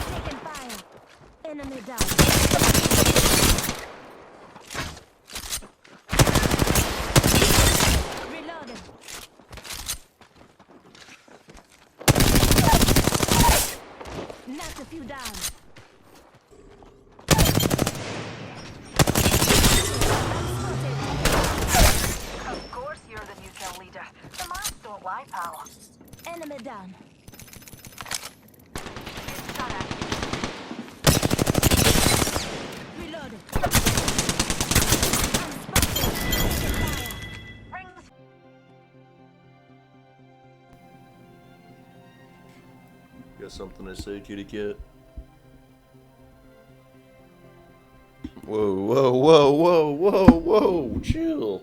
Taking fire. Enemy down. Reloading. Knocked a few down. Of course you're the new kill leader. The maps don't lie, pal. Enemy down. Reloading. Rings. Got something to say, kitty cat? Whoa, whoa, whoa, whoa, whoa, whoa, chill.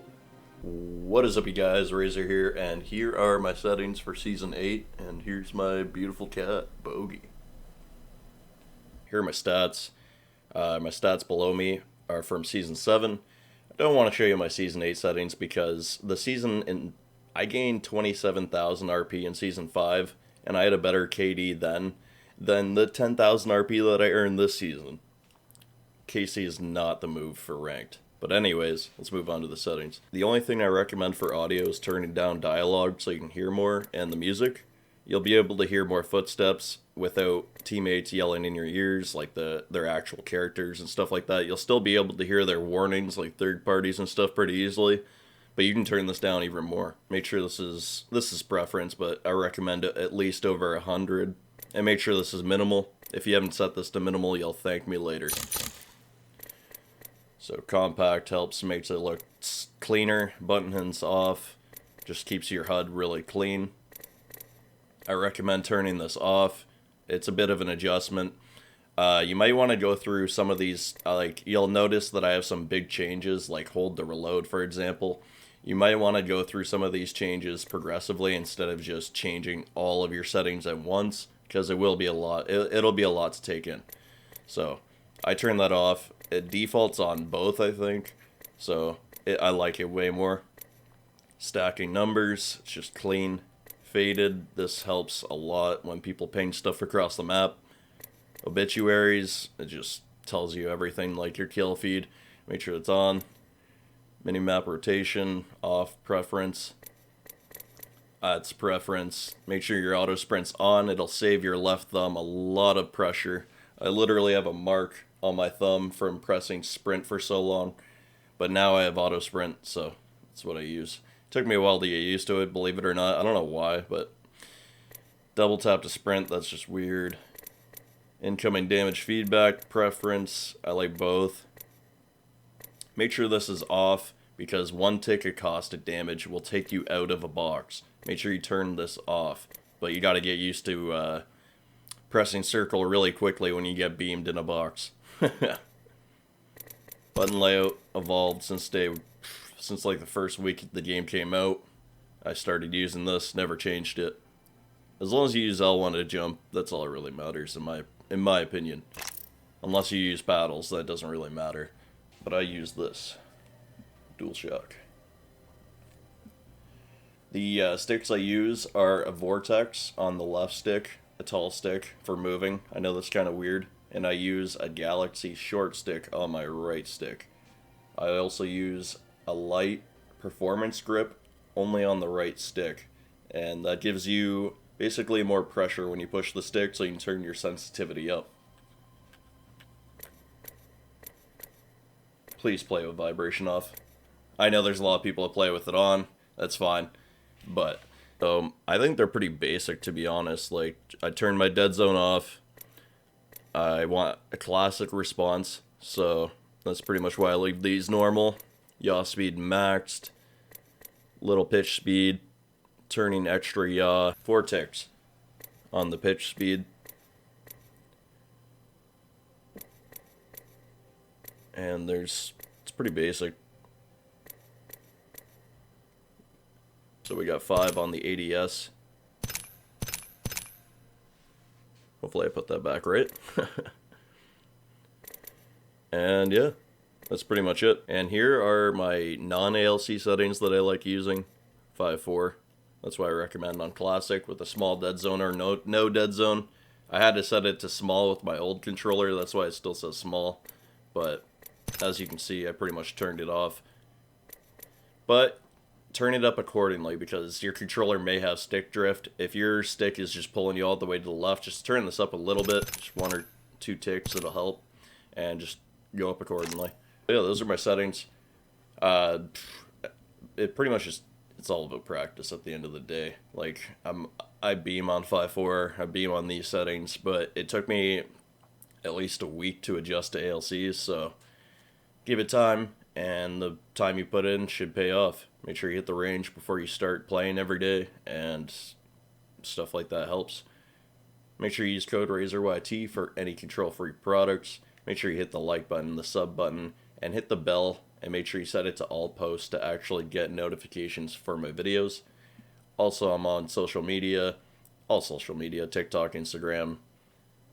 What is up, you guys? Razor here, and here are my settings for Season 8, and here's my beautiful cat, Bogey. Here are my stats. My stats below me are from Season 7. I don't want to show you my Season 8 settings because I gained 27,000 RP in Season 5, and I had a better KD then than the 10,000 RP that I earned this season. KC is not the move for ranked. But anyways, let's move on to the settings. The only thing I recommend for audio is turning down dialogue so you can hear more, and the music. You'll be able to hear more footsteps without teammates yelling in your ears like their actual characters and stuff like that. You'll still be able to hear their warnings like third parties and stuff pretty easily, but you can turn this down even more. Make sure this is preference, but I recommend it at least over 100. And make sure this is minimal. If you haven't set this to minimal, you'll thank me later. So compact helps, makes it look cleaner. Button's off, just keeps your HUD really clean. I recommend turning this off. It's a bit of an adjustment. You might want to go through some of these, you'll notice that I have some big changes, like hold to reload, for example. You might want to go through some of these changes progressively instead of just changing all of your settings at once, because it will be a lot. It'll be a lot to take in. So I turn that off. It defaults on both, I think, so I like it way more. Stacking numbers, it's just clean. Faded, this helps a lot when people ping stuff across the map. Obituaries, it just tells you everything like your kill feed. Make sure it's on. Minimap rotation, off. Preference. It's preference. Make sure your auto sprint's on. It'll save your left thumb a lot of pressure. I literally have a mark on my thumb from pressing sprint for so long, but now I have auto sprint, so that's what I use. Took me a while to get used to it, believe it or not. I don't know why, but double tap to sprint, that's just weird. Incoming damage feedback, preference, I like both. Make sure this is off, because one ticket cost of damage will take you out of a box. Make sure you turn this off, but you gotta get used to pressing circle really quickly when you get beamed in a box. Button layout evolved since like the first week the game came out. I started using this, never changed it. As long as you use L1 to jump, that's all that really matters in my opinion. Unless you use paddles, that doesn't really matter. But I use this. DualShock. The sticks I use are a Vortex on the left stick, a tall stick for moving. I know that's kind of weird. And I use a Galaxy short stick on my right stick. I also use a light performance grip only on the right stick, and that gives you basically more pressure when you push the stick, so you can turn your sensitivity up. Please play with vibration off. I know there's a lot of people that play with it on, that's fine, but I think they're pretty basic, to be honest. Like, I turn my dead zone off. I want a classic response, so that's pretty much why I leave these normal. Yaw speed maxed, little pitch speed, turning extra yaw, 4 ticks on the pitch speed. And it's pretty basic. So we got 5 on the ADS. Hopefully I put that back right. And yeah, that's pretty much it. And here are my non-ALC settings that I like using. 5.4. That's why I recommend on Classic with a small dead zone or no dead zone. I had to set it to small with my old controller, that's why it still says small. But as you can see, I pretty much turned it off. But turn it up accordingly, because your controller may have stick drift. If your stick is just pulling you all the way to the left, just turn this up a little bit, just 1 or 2 ticks, it'll help, and just go up accordingly. But yeah, those are my settings. It pretty much just, it's all about practice at the end of the day. Like, I beam on 5.4, I beam on these settings, but it took me at least a week to adjust to ALCs, so give it time, and the time you put in should pay off. Make sure you hit the range before you start playing every day, and stuff like that helps. Make sure you use code RazorYT for any control-free products. Make sure you hit the like button, the sub button, and hit the bell, and make sure you set it to all posts to actually get notifications for my videos. Also, I'm on social media, all social media, TikTok, Instagram,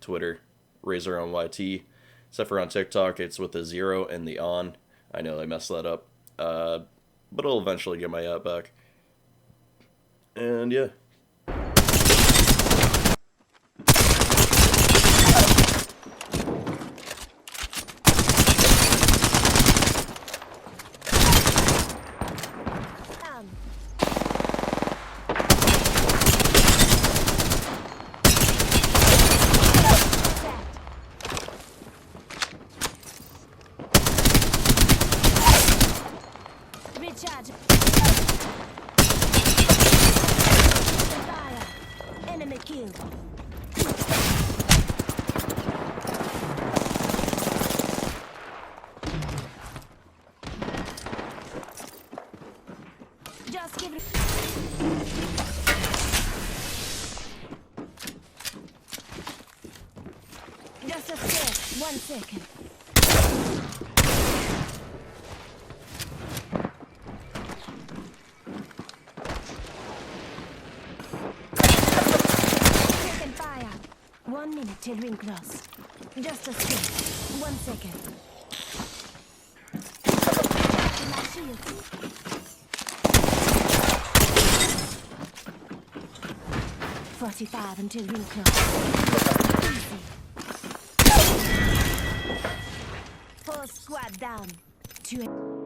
Twitter, Razor on YT. Except for on TikTok, it's with the 0 and the on. I know I messed that up, but I'll eventually get my app back. And yeah. Recharge. Fire. Enemy killed. Just give it. Just a sec. 1 second. Taking fire. 1 minute till ring close. Just a sec. 1 second. My shield. 45 until ring close. Easy. 4 squad down. 2